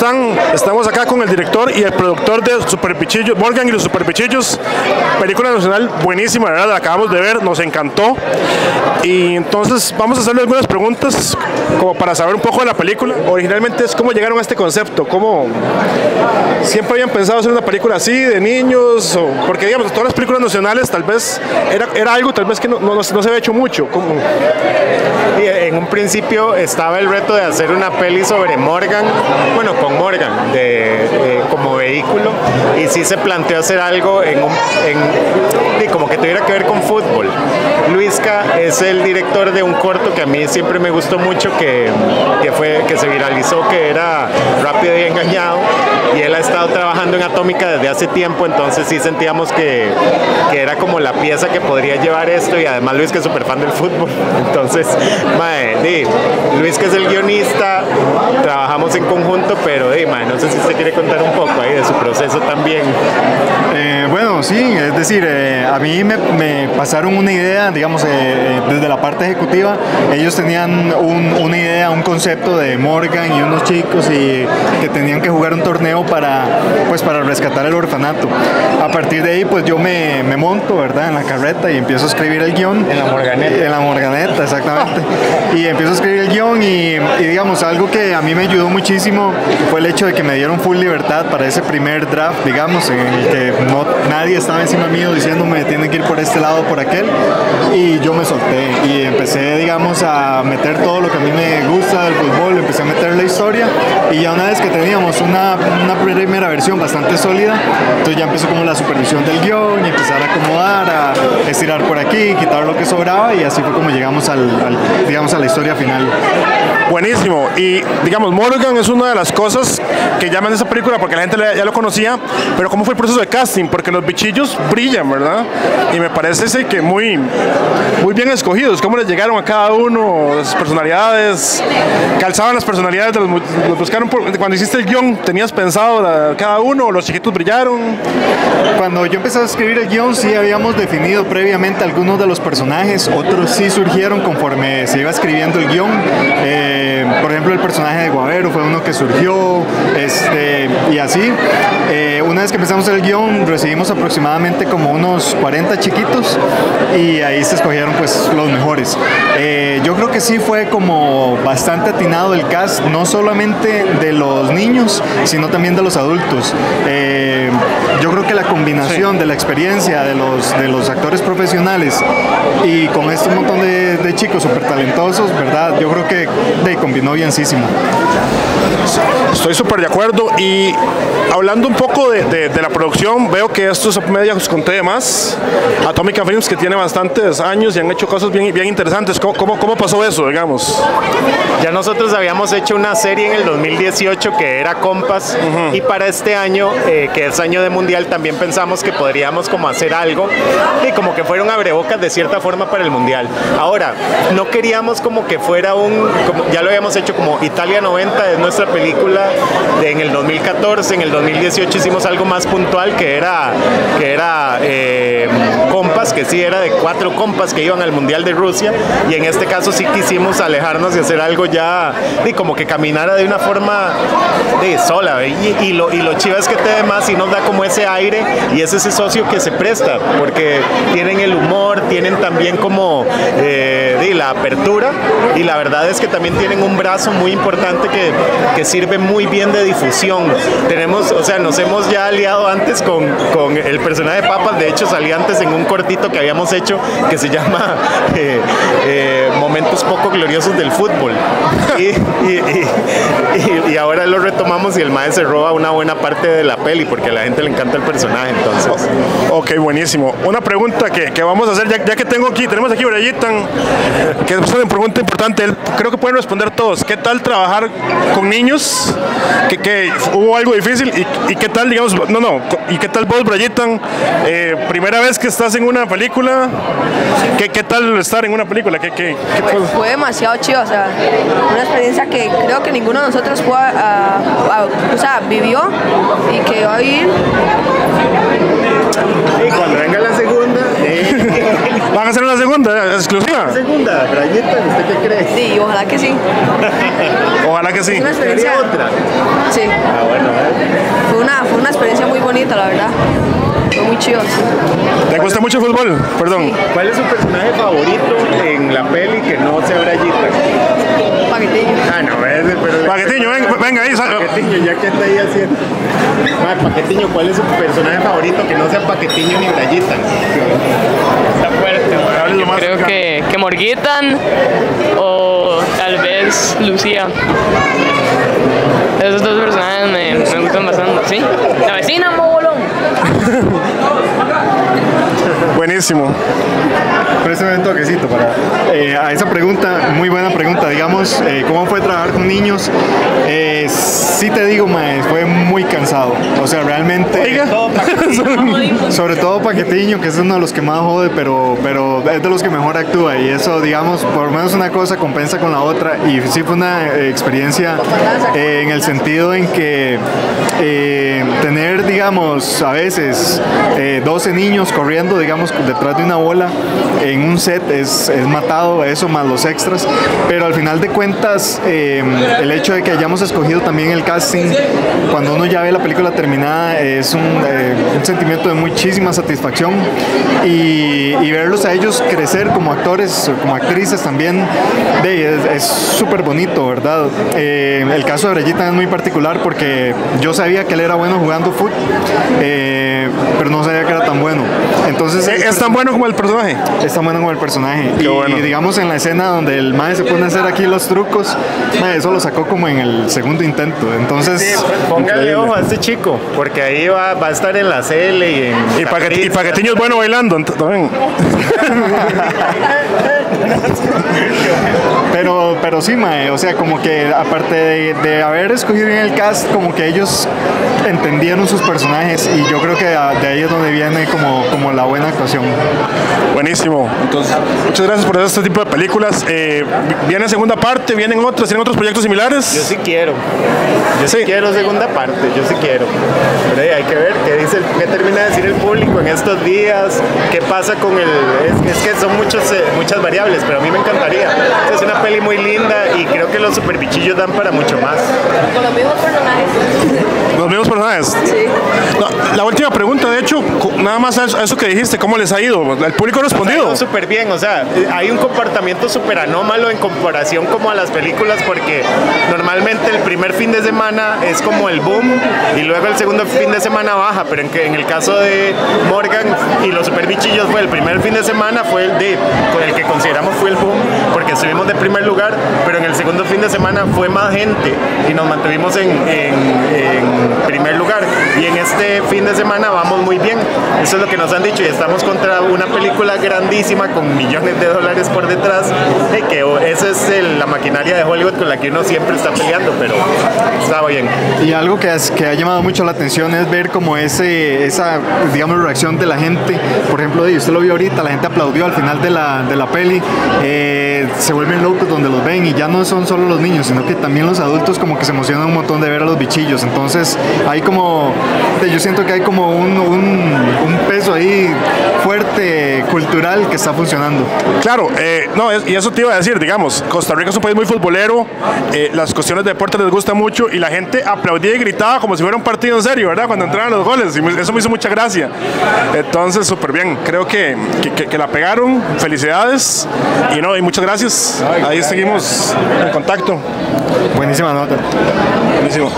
están? Estamos acá con el director y el productor de Super Pichillos, Morgan y los Super Pichillos, película nacional buenísima, la verdad, la acabamos de ver, nos encantó. Y entonces vamos a hacerle algunas preguntas como para saber un poco de la película. Originalmente es cómo llegaron a este concepto, cómo siempre habían pensado hacer una película así de niños, o, porque digamos, todas las películas nacionales tal vez era algo tal vez que no se había hecho mucho. ¿Cómo? Y en un principio estaba el reto de hacer una peli sobre Morgan, bueno, con Morgan como vehículo, y sí se planteó hacer algo como que tuviera que ver con fútbol. Luisca es el director de un corto que a mí siempre me gustó mucho, que se viralizó, que era Rápido y Engañado, y él ha estado trabajando en Atómica desde hace tiempo, entonces sí sentíamos que era como la pieza que podría llevar esto, y además Luisca es súper fan del fútbol, entonces Luisca es el guionista, trabajamos en conjunto, pero no sé si usted quiere contar un poco ahí de su proceso también. Bueno, sí, es decir, a mí me pasaron una idea, digamos, desde la parte ejecutiva. Ellos tenían una idea, un concepto de Morgan y unos chicos y que tenían que jugar un torneo para rescatar el orfanato. A partir de ahí, pues yo me monto, ¿verdad?, en la carreta y empiezo a escribir el guión. En la Morganeta. En la Morganeta, exactamente. Y empiezo a escribir el guión y digamos, algo que a mí me ayudó muchísimo fue el hecho de que me dieron full libertad para ese primer draft, digamos, en el que nadie estaba encima mío diciéndome tienen que ir por este lado o por aquel, y yo me solté y empecé, digamos, a meter todo lo que a mí me gusta del fútbol, empecé a meter la historia, y ya una vez que teníamos una primera versión bastante sólida, entonces ya empezó como la supervisión del guión y empezar a acomodar, a estirar por aquí, quitar lo que sobraba, y así fue como llegamos a la historia final. Buenísimo. Y digamos, Morgan es una de las cosas que llaman esa película porque la gente ya lo conocía, pero ¿cómo fue el proceso de casting? Porque los bichillos brillan, ¿verdad? Y me parece que muy bien escogidos. ¿Cómo les llegaron a cada uno? Las personalidades, calzaban las personalidades de los buscaron cuando hiciste el guión, ¿tenías pensado cada uno o los chiquitos brillaron? Cuando yo empecé a escribir el guión, sí habíamos definido previamente algunos de los personajes, otros sí surgieron conforme se iba escribiendo el guión. Por ejemplo, el personaje de Guavero fue uno que surgió, y así. Una vez que empezamos el guión, recibimos aproximadamente como unos 40 chiquitos, y ahí se escogieron pues los mejores. Yo creo que sí fue como bastante atinado el cast, no solamente de los niños, sino también de los adultos. Yo creo que la combinación de la experiencia de los actores profesionales y con este montón de chicos súper talentosos, ¿verdad? Yo creo que combinó bienísimo. Estoy súper de acuerdo. Y hablando un poco de la producción, veo que esto es media con más Atómica Films, que tiene bastantes años y han hecho cosas bien interesantes. ¿Cómo pasó eso, digamos? Ya nosotros habíamos hecho una serie en el 2018 que era Compas, y para este año, que es año de mundial, también pensamos que podríamos como hacer algo y como que fuera un abrebocas de cierta forma para el mundial. Ahora, no queríamos como que fuera ya lo habíamos hecho como Italia 90, es nuestra película en el 2014, en el 2018 hicimos algo más puntual que era Compas, que sí era de 4 compas que iban al mundial de Rusia, y en este caso sí quisimos alejarnos y hacer algo ya como que caminara de una forma sola, y lo chiva es que además sí nos da como ese aire, y es ese socio que se presta, porque tienen el humor, tienen también como la apertura, y la verdad es que también tienen un brazo muy importante que sirve muy bien de difusión. Nos hemos ya aliado antes con el personaje de Papas, de hecho salí antes en un cortito que habíamos hecho que se llama Momentos poco gloriosos del fútbol, y ahora lo retomamos y el maestro se roba una buena parte de la peli porque a la gente le encanta el personaje, entonces. Ok, buenísimo. Una pregunta que vamos a hacer, ya que tenemos aquí Brayitan, que es una pregunta importante, creo que pueden responder todos. ¿Qué tal trabajar con niños? ¿Que hubo algo difícil? ¿Y qué tal, digamos, ¿y qué tal vos, Brayitan? Primera vez que estás en una película, ¿qué tal estar en una película? Fue demasiado chido, o sea, una experiencia que creo que ninguno de nosotros vivió y que va a vivir. Y cuando venga la segunda, van a hacer una segunda exclusiva? Segunda, Rayita, ¿usted qué cree? Sí, ojalá que sí. Ojalá que sí. Es una experiencia. ¿Sería otra? Sí. Ah, bueno, Fue una experiencia muy bonita, la verdad. Fue muy chido, sí. ¿Te gusta mucho el fútbol? Perdón. ¿Cuál es su personaje favorito en la peli que no sea Brayita? Paquetillo. Ah, no, ese, pero... Paquetiño, venga ahí. Paquetiño, ya que está ahí haciendo. Paquetiño, ¿cuál es su personaje favorito que no sea Paquetiño ni Brayita? Está fuerte, Hable lo yo más creo acá. que Morguitan o tal vez Lucía. Esos dos personajes me gustan bastante, ¿sí? La vecina, mobolón. Buenísimo. Préstame un toquecito para a esa pregunta, muy buena pregunta, digamos, ¿cómo fue trabajar con niños? Sí te digo, mae, fue muy cansado, o sea, realmente, Oiga. sobre todo Paquetiño, que es uno de los que más jode, pero es de los que mejor actúa, y eso, digamos, por lo menos una cosa compensa con la otra, y sí fue una experiencia en el sentido en que tener, digamos, a veces 12 niños corriendo, digamos, detrás de una bola en un set es matado, eso más los extras, pero al final de cuentas el hecho de que hayamos escogido también el casting, cuando uno ya ve la película terminada, es un sentimiento de muchísima satisfacción, y verlos a ellos crecer como actores, como actrices también, es súper bonito, ¿verdad? El caso de Brayita es muy particular porque yo sabía que él era bueno jugando fútbol, pero no sabía que era tan bueno. Entonces ¿Es tan bueno como el personaje? es tan bueno como el personaje. Qué Y bueno. digamos en la escena donde el mae se pone a hacer aquí los trucos, mae, eso lo sacó como en el segundo intento. Entonces, Sí, póngale increíble. ojo a este chico, porque ahí va a estar en la CL y en... Y Paquetiño es bueno bailando también. Pero sí, mae, o sea, como que aparte de haber escogido bien el cast, como que ellos entendieron sus personajes, y yo creo que de ahí es donde viene como la buena actuación. Buenísimo. Entonces, muchas gracias por este tipo de películas. Viene segunda parte, ¿tienen otros proyectos similares? Yo sí quiero. Yo sí Sí. quiero segunda parte, yo sí quiero. Pero hay que ver qué termina de decir el público en estos días, qué pasa con el... Es que son muchas variables, pero a mí me encantaría. Es una peli muy linda y creo que los superbichillos dan para mucho más. Con los mismos personajes. Los mismos personajes. Sí. No, la última pregunta, de hecho, nada más a eso que dijiste, ¿cómo les ha ido? ¿El público ha respondido? Súper bien, o sea, hay un comportamiento súper anómalo en comparación como a las películas, porque normalmente el primer fin de semana es como el boom y luego el segundo fin de semana baja, pero en el caso de Morgan y los superbichillos fue el primer fin de semana, fue el que consideramos fue el boom, porque estuvimos de primer lugar, pero en el segundo fin de semana fue más gente y nos mantuvimos en primer lugar, y en este fin de semana vamos muy bien, eso es lo que nos han dicho, y estamos contra una película grandísima con millones de dólares por detrás, que esa es la maquinaria de Hollywood con la que uno siempre está peleando, pero está bien. Y algo que ha llamado mucho la atención es ver como esa, digamos, reacción de la gente. Por ejemplo, usted lo vio ahorita, la gente aplaudió al final de la peli, se vuelven locos donde los ven, y ya no son solo los niños, sino que también los adultos como que se emocionan un montón de ver a los bichillos. Entonces hay como, yo siento que hay como un peso ahí fuerte, cultural, que está funcionando. Claro, y eso te iba a decir, digamos, Costa Rica es un país muy futbolero, las cuestiones de deporte les gusta mucho, y la gente aplaudía y gritaba como si fuera un partido en serio, ¿verdad? Cuando entraban los goles, y eso me hizo mucha gracia. Entonces, súper bien, creo que la pegaron, felicidades, y muchas gracias. Ahí seguimos en contacto. Buenísima nota. Buenísimo.